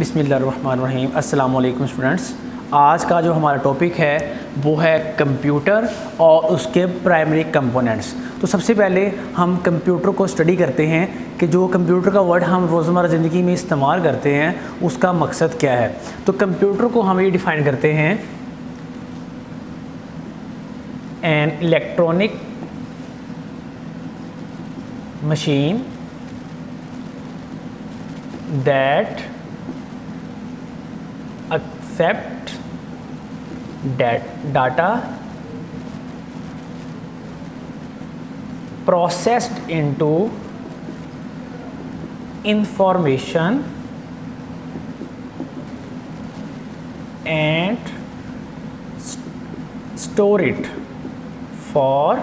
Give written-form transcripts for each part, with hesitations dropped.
बिस्मिल्लाहिर्रहमानिर्रहीम। अस्सलाम वालेकुम स्टूडेंट्स। आज का जो हमारा टॉपिक है वो है कंप्यूटर और उसके प्राइमरी कंपोनेंट्स। तो सबसे पहले हम कंप्यूटर को स्टडी करते हैं कि जो कंप्यूटर का वर्ड हम रोज़मर्रा ज़िंदगी में इस्तेमाल करते हैं उसका मकसद क्या है। तो कंप्यूटर को हम ये डिफ़ाइन करते हैं an electronic machine that accept data processed into information and store it for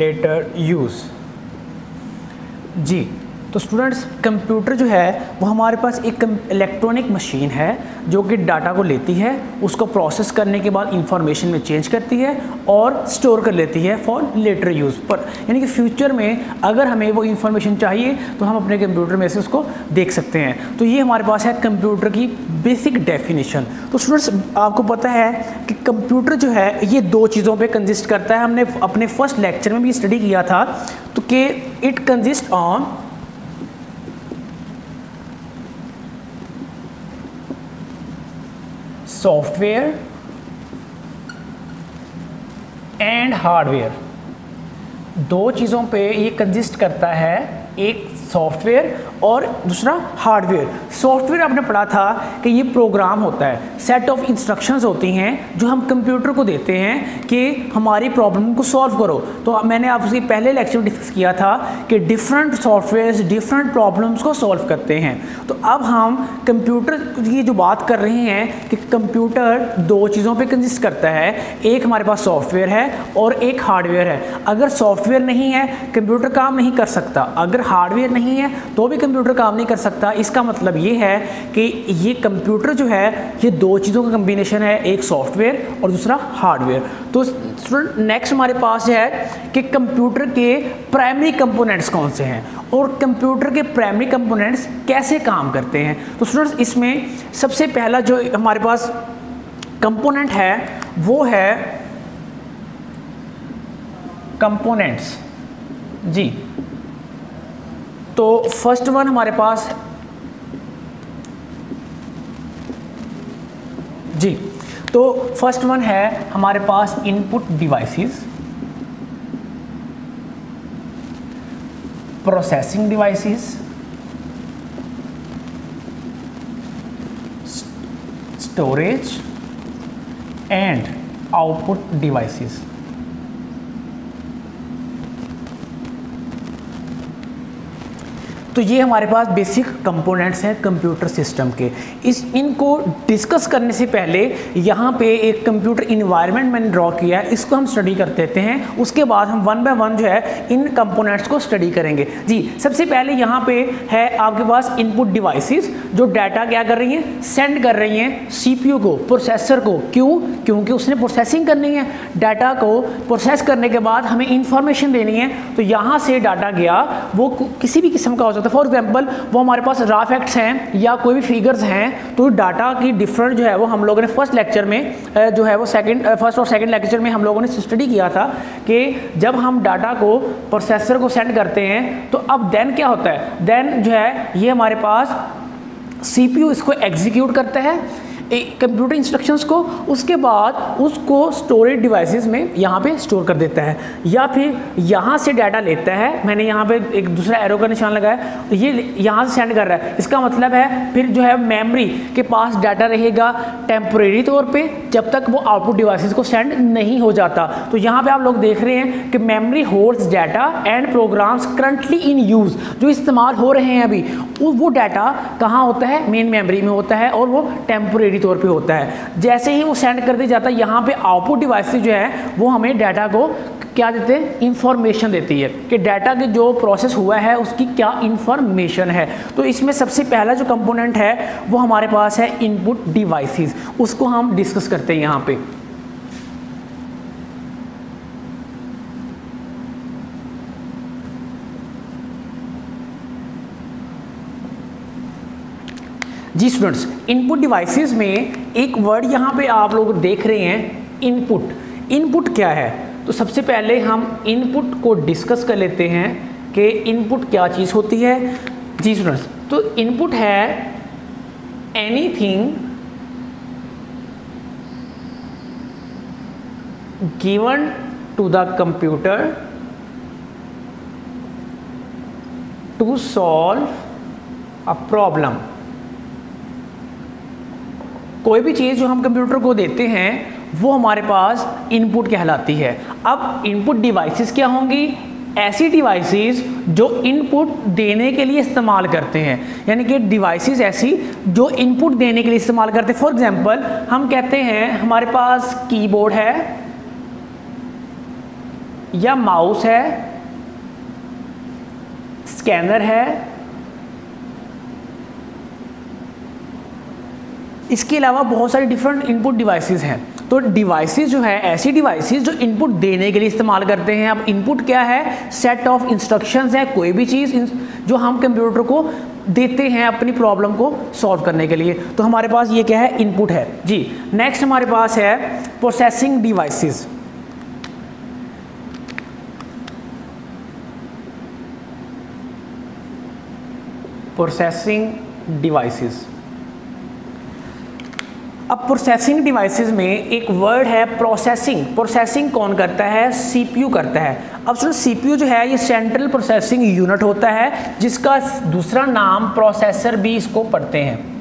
later use। जी, तो स्टूडेंट्स कंप्यूटर जो है वो हमारे पास एक इलेक्ट्रॉनिक मशीन है जो कि डाटा को लेती है, उसको प्रोसेस करने के बाद इंफॉर्मेशन में चेंज करती है और स्टोर कर लेती है फॉर लेटर यूज़ पर। यानी कि फ्यूचर में अगर हमें वो इंफॉर्मेशन चाहिए तो हम अपने कंप्यूटर में से उसको देख सकते हैं। तो ये हमारे पास है कंप्यूटर की बेसिक डेफिनेशन। तो स्टूडेंट्स आपको पता है कि कंप्यूटर जो है ये दो चीज़ों पे कंसिस्ट करता है। हमने अपने फर्स्ट लेक्चर में भी स्टडी किया था तो कि it consist on software and hardware. दो चीज़ों पे ये कंसिस्ट करता है, एक सॉफ्टवेयर और दूसरा हार्डवेयर। सॉफ्टवेयर आपने पढ़ा था कि ये प्रोग्राम होता है, सेट ऑफ इंस्ट्रक्शंस होती हैं जो हम कंप्यूटर को देते हैं कि हमारी प्रॉब्लम को सॉल्व करो। तो मैंने आपसे पहले लेक्चर में डिस्कस किया था कि डिफरेंट सॉफ्टवेयर्स डिफरेंट प्रॉब्लम्स को सॉल्व करते हैं। तो अब हम कंप्यूटर की जो बात कर रहे हैं कि कंप्यूटर दो चीज़ों पे कंसिस्ट करता है, एक हमारे पास सॉफ्टवेयर है और एक हार्डवेयर है। अगर सॉफ्टवेयर नहीं है कंप्यूटर काम नहीं कर सकता, अगर हार्डवेयर नहीं है तो भी कंप्यूटर काम नहीं कर सकता। इसका मतलब ये है कि ये कंप्यूटर जो है ये दो चीज़ों का कम्बिनेशन है, एक सॉफ्टवेयर और दूसरा हार्डवेयर। तो स्टूडेंट नेक्स्ट हमारे पास है कि कंप्यूटर के प्राइमरी कंपोनेंट्स कौन से हैं और कंप्यूटर के प्राइमरी कंपोनेंट्स कैसे काम करते हैं। तो स्टूडेंट्स इसमें सबसे पहला जो हमारे पास कंपोनेंट है वो है कंपोनेंट्स। जी, तो फर्स्ट वन हमारे पास जी, तो फर्स्ट वन है हमारे पास input devices, processing devices, storage and output devices. तो ये हमारे पास बेसिक कंपोनेंट्स हैं कंप्यूटर सिस्टम के। इनको डिस्कस करने से पहले यहाँ पे एक कंप्यूटर इन्वायरमेंट मैंने ड्रॉ किया है, इसको हम स्टडी कर देते हैं। उसके बाद हम वन बाय वन जो है इन कंपोनेंट्स को स्टडी करेंगे। जी, सबसे पहले यहाँ पे है आपके पास इनपुट डिवाइसेस जो डाटा क्या कर रही हैं, सेंड कर रही हैं CPU को, प्रोसेसर को। क्यों? क्योंकि उसने प्रोसेसिंग करनी है, डाटा को प्रोसेस करने के बाद हमें इंफॉर्मेशन देनी है। तो यहाँ से डाटा गया, वो किसी भी किस्म का हो सकता है। फॉर एग्जाम्पल वो हमारे पास रफ फैक्ट्स हैं या कोई भी फिगर्स हैं, तो डाटा की डिफरेंट जो है वो हम लोगों ने फर्स्ट लेक्चर में जो है वो फर्स्ट और सेकंड लेक्चर में हम लोगों ने स्टडी किया था कि जब हम डाटा को प्रोसेसर को सेंड करते हैं तो अब देन क्या होता है, देन जो है ये हमारे पास CPU इसको एग्जीक्यूट करता है कंप्यूटर इंस्ट्रक्शंस को, उसके बाद उसको स्टोरेज डिवाइसेस में यहाँ पे स्टोर कर देता है या फिर यहाँ से डाटा लेता है। मैंने यहाँ पे एक दूसरा एरो का निशान लगाया, ये यहाँ से सेंड कर रहा है। इसका मतलब है फिर जो है मेमोरी के पास डाटा रहेगा टेम्पोरेरी तौर पे जब तक वो आउटपुट डिवाइसेस को सेंड नहीं हो जाता। तो यहाँ पे आप लोग देख रहे हैं कि memory holds data and programs currently in use, जो इस्तेमाल हो रहे हैं अभी, वो डाटा कहाँ होता है, मेन मेमोरी में होता है और वो टेम्पोरेरी तौर पे होता है। जैसे ही वो सेंड कर दिया जाता है, यहाँ पे आउटपुट डिवाइस जो है वो हमें डाटा को क्या देते हैं, इंफॉर्मेशन देती है कि डाटा के जो प्रोसेस हुआ है उसकी क्या इंफॉर्मेशन है। तो इसमें सबसे पहला जो कंपोनेंट है वो हमारे पास है इनपुट डिवाइसेस, उसको हम डिस्कस करते हैं यहाँ पे। जी स्टूडेंट्स, इनपुट डिवाइसेस में एक वर्ड यहाँ पे आप लोग देख रहे हैं, इनपुट। इनपुट क्या है? तो सबसे पहले हम इनपुट को डिस्कस कर लेते हैं कि इनपुट क्या चीज़ होती है। जी स्टूडेंट्स, तो इनपुट है anything given to the computer to solve a problem. कोई भी चीज़ जो हम कंप्यूटर को देते हैं वो हमारे पास इनपुट कहलाती है। अब इनपुट डिवाइसेस क्या होंगी? ऐसी डिवाइसेस जो इनपुट देने के लिए इस्तेमाल करते हैं, यानी कि डिवाइसेस ऐसी जो इनपुट देने के लिए इस्तेमाल करते हैं। फॉर एग्जांपल हम कहते हैं हमारे पास कीबोर्ड है या माउस है, स्कैनर है, इसके अलावा बहुत सारी डिफरेंट इनपुट डिवाइसेस हैं। तो डिवाइसेस जो है ऐसी डिवाइसेस जो इनपुट देने के लिए इस्तेमाल करते हैं। अब इनपुट क्या है? सेट ऑफ इंस्ट्रक्शंस है, कोई भी चीज़ जो हम कंप्यूटर को देते हैं अपनी प्रॉब्लम को सॉल्व करने के लिए। तो हमारे पास ये क्या है? इनपुट है। जी नेक्स्ट हमारे पास है प्रोसेसिंग डिवाइसेस। Processing devices. अब प्रोसेसिंग डिवाइसेस में एक वर्ड है प्रोसेसिंग। प्रोसेसिंग कौन करता है? सीपीयू करता है। अब सुनो, सीपीयू जो है ये सेंट्रल प्रोसेसिंग यूनिट होता है, जिसका दूसरा नाम प्रोसेसर भी इसको पढ़ते हैं।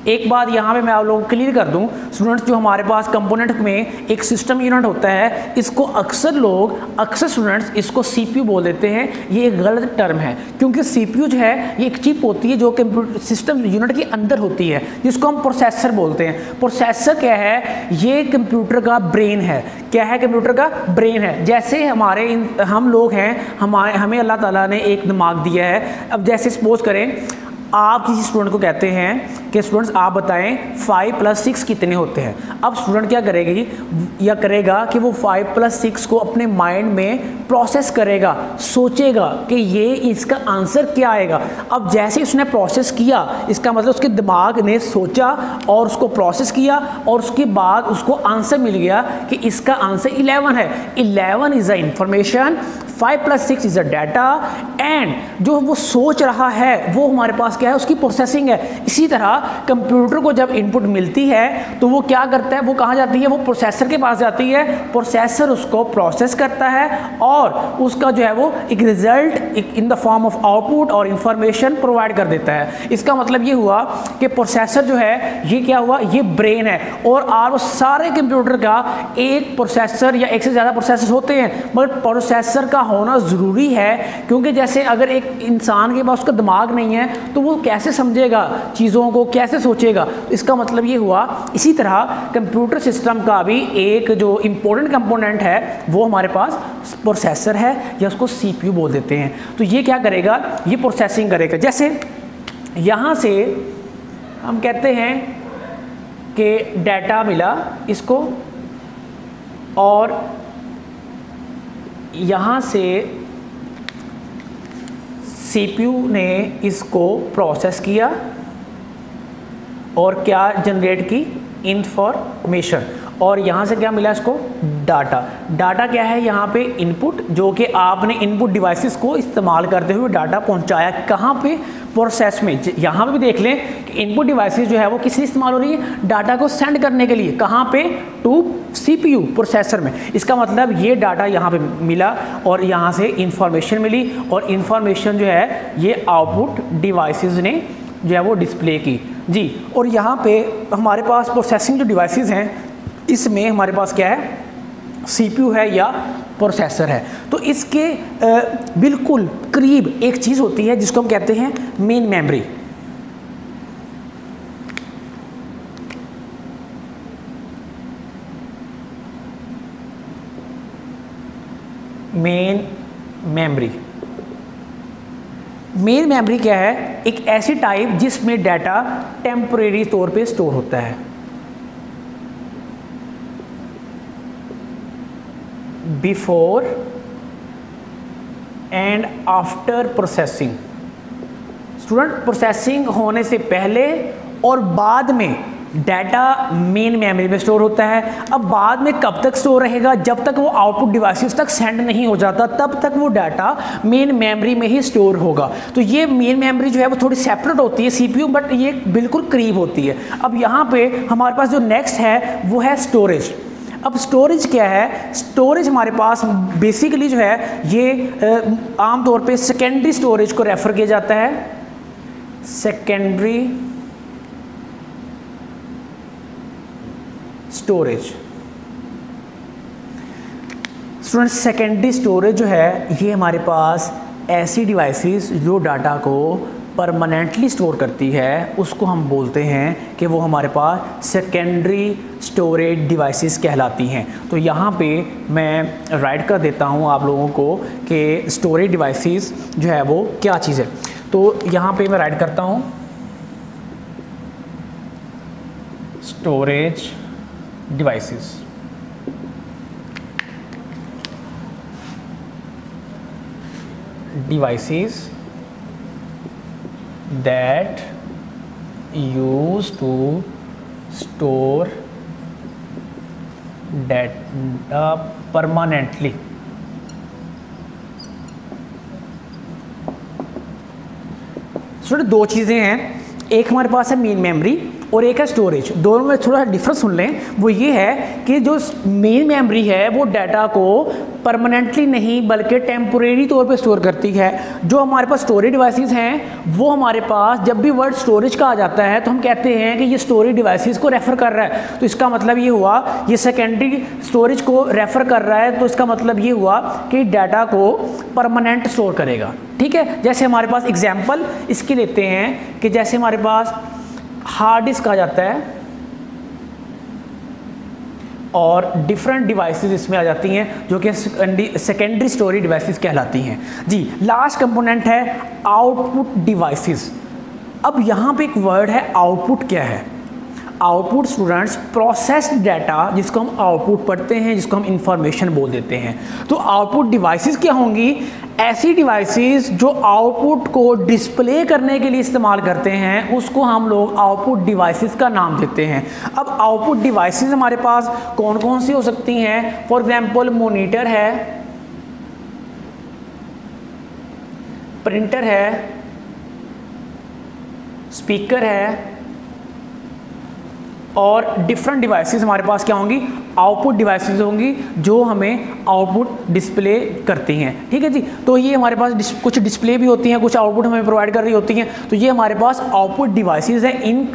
एक बात यहाँ पे मैं आप लोगों को क्लियर कर दूँ स्टूडेंट्स, जो हमारे पास कंपोनेंट में एक सिस्टम यूनिट होता है, इसको अक्सर स्टूडेंट्स इसको सीपीयू बोल देते हैं। ये एक गलत टर्म है, क्योंकि सीपीयू जो है ये एक चिप होती है जो कंप्यूटर सिस्टम यूनिट के अंदर होती है, जिसको हम प्रोसेसर बोलते हैं। प्रोसेसर क्या है? ये कंप्यूटर का ब्रेन है। क्या है? कंप्यूटर का ब्रेन है। जैसे हम लोग हैं, हमें अल्लाह ताला ने एक दिमाग दिया है। अब जैसे सपोज करें आप किसी स्टूडेंट को कहते हैं कि स्टूडेंट्स आप बताएं 5 + 6 कितने होते हैं। अब स्टूडेंट क्या करेगा कि वो 5 + 6 को अपने माइंड में प्रोसेस करेगा, सोचेगा कि ये इसका आंसर क्या आएगा। अब जैसे उसने प्रोसेस किया, इसका मतलब उसके दिमाग ने सोचा और उसको प्रोसेस किया और उसके बाद उसको आंसर मिल गया कि इसका आंसर 11 है। 11 is a information, 5 + 6 is a data, and जो वो सोच रहा है वो हमारे पास क्या है? उसकी प्रोसेसिंग है। इसी तरह कंप्यूटर को जब इनपुट मिलती है तो वो क्या करता है? वो कहाँ जाती है? वो प्रोसेसर के पास जाती है। प्रोसेसर उसको प्रोसेस करता है और उसका जो है वो एक result in the form of output और इंफॉर्मेशन प्रोवाइड कर देता है। इसका मतलब ये हुआ कि प्रोसेसर जो है ये क्या हुआ? ये ब्रेन है। और सारे कंप्यूटर का एक प्रोसेसर या एक से ज़्यादा प्रोसेसर होते हैं, मगर प्रोसेसर का होना ज़रूरी है, क्योंकि जैसे अगर एक इंसान के पास उसका दिमाग नहीं है तो वो कैसे समझेगा चीज़ों को, कैसे सोचेगा? इसका मतलब ये हुआ। इसी तरह कंप्यूटर सिस्टम का भी एक जो इम्पोर्टेंट कंपोनेंट है वो हमारे पास प्रोसेसर है, या उसको सीपीयू बोल देते हैं। तो ये क्या करेगा? ये प्रोसेसिंग करेगा। जैसे यहाँ से हम कहते हैं कि डाटा मिला इसको, और यहाँ से सीपीयू ने इसको प्रोसेस किया और क्या जनरेट की? इंफॉर्मेशन। और यहाँ से क्या मिला इसको? डाटा। डाटा क्या है? यहाँ पे इनपुट, जो कि आपने इनपुट डिवाइसेस को इस्तेमाल करते हुए डाटा पहुँचाया। कहाँ पे? प्रोसेस में। यहाँ पे भी देख लें कि इनपुट डिवाइसेस जो है वो किस लिए इस्तेमाल हो रही है? डाटा को सेंड करने के लिए। कहाँ पे? टू सीपीयू, प्रोसेसर में। इसका मतलब ये डाटा यहाँ पे मिला और यहाँ से इंफॉर्मेशन मिली, और इंफॉर्मेशन जो है ये आउटपुट डिवाइसेस ने जो है वो डिस्प्ले की। जी, और यहाँ पे हमारे पास प्रोसेसिंग जो डिवाइसेस हैं इसमें हमारे पास क्या है? सीपीयू है या प्रोसेसर है। तो इसके बिल्कुल करीब एक चीज़ होती है जिसको हम कहते हैं main memory. Main memory. Main memory क्या है? एक ऐसी टाइप जिसमें डाटा टेम्परेरी तौर पे स्टोर होता है। Before and after processing. Student, processing होने से पहले और बाद में डाटा मेन मेमोरी में स्टोर होता है। अब बाद में कब तक स्टोर रहेगा, जब तक वो आउटपुट डिवाइसेस तक सेंड नहीं हो जाता तब तक वो डाटा मेन मेमोरी में ही स्टोर होगा। तो ये मेन मेमोरी जो है वो थोड़ी सेपरेट होती है सीपीयू, बट ये बिल्कुल करीब होती है। अब यहाँ पे हमारे पास जो नेक्स्ट है वो है स्टोरेज। अब स्टोरेज क्या है, स्टोरेज हमारे पास बेसिकली जो है ये आमतौर पे सेकेंडरी स्टोरेज को रेफर किया जाता है। Secondary storage, student secondary storage जो है ये हमारे पास ऐसी डिवाइसेस जो डाटा को परमानेंटली स्टोर करती है, उसको हम बोलते हैं कि वो हमारे पास सेकेंडरी स्टोरेज डिवाइसेस कहलाती हैं। तो यहाँ पे मैं राइट कर देता हूँ आप लोगों को कि स्टोरेज डिवाइसेस जो है वो क्या चीज़ है। तो यहाँ पे मैं राइट करता हूँ storage devices। Devices that use to store data permanently। सो दो चीज़ें हैं, एक हमारे पास है मेन मेमोरी और एक है स्टोरेज। दोनों में थोड़ा डिफरेंस सुन लें। वो ये है कि जो मेन मेमोरी है वो डाटा को परमानेंटली नहीं बल्कि टेम्पोरेरी तौर पे स्टोर करती है। जो हमारे पास स्टोरेज डिवाइसेस हैं वो हमारे पास जब भी वर्ड स्टोरेज का आ जाता है तो हम कहते हैं कि ये स्टोरेज डिवाइसेस को रेफ़र कर रहा है। तो इसका मतलब ये हुआ ये सेकेंडरी स्टोरेज को रेफ़र कर रहा है, तो इसका मतलब ये हुआ कि डाटा को परमानेंट स्टोर करेगा। ठीक है, जैसे हमारे पास एग्जाम्पल इसके लेते हैं कि जैसे हमारे पास हार्ड डिस्क आ जाता है और डिफरेंट डिवाइसेस इसमें आ जाती हैं जो कि सेकेंडरी स्टोरेज डिवाइसेस कहलाती हैं। जी, लास्ट कंपोनेंट है आउटपुट डिवाइसेस। अब यहाँ पे एक वर्ड है आउटपुट। क्या है आउटपुट? स्टूडेंट्स प्रोसेस्ड डाटा जिसको हम आउटपुट पढ़ते हैं, जिसको हम इंफॉर्मेशन बोल देते हैं। तो आउटपुट डिवाइसेस क्या होंगी? ऐसी डिवाइसेस जो आउटपुट को डिस्प्ले करने के लिए इस्तेमाल करते हैं उसको हम लोग आउटपुट डिवाइसेस का नाम देते हैं। अब आउटपुट डिवाइसेस हमारे पास कौन कौन सी हो सकती हैं? फॉर एग्जांपल मॉनिटर है, प्रिंटर है, स्पीकर है और डिफरेंट डिवाइसेस हमारे पास क्या होंगी? आउटपुट डिवाइसेस होंगी जो हमें आउटपुट डिस्प्ले करती हैं। ठीक है जी, तो ये हमारे पास कुछ डिस्प्ले भी होती हैं, कुछ आउटपुट हमें प्रोवाइड कर रही होती हैं। तो ये हमारे पास आउटपुट डिवाइसेस हैं। इन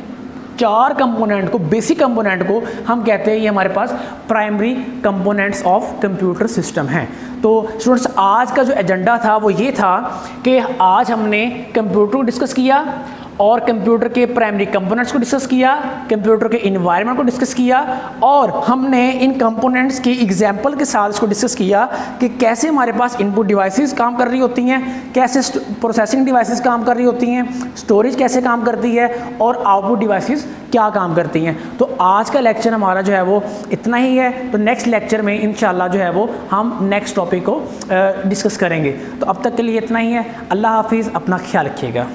चार कंपोनेंट को, बेसिक कंपोनेंट को हम कहते हैं ये हमारे पास primary components of computer system हैं। तो स्टूडेंट्स आज का जो एजेंडा था वो ये था कि आज हमने कंप्यूटर को डिस्कस किया और कंप्यूटर के प्राइमरी कंपोनेंट्स को डिस्कस किया, कंप्यूटर के इन्वायरमेंट को डिस्कस किया और हमने इन कंपोनेंट्स की एग्जांपल के साथ इसको डिस्कस किया कि कैसे हमारे पास इनपुट डिवाइसेस काम कर रही होती हैं, कैसे प्रोसेसिंग डिवाइसेस काम कर रही होती हैं, स्टोरेज कैसे काम करती है और आउटपुट डिवाइसेस क्या काम करती हैं। तो आज का लेक्चर हमारा जो है वो इतना ही है। तो नेक्स्ट लेक्चर में इंशाल्लाह जो है वो हम नेक्स्ट टॉपिक को डिस्कस करेंगे। तो अब तक के लिए इतना ही है। अल्लाह हाफिज़, अपना ख्याल रखिएगा।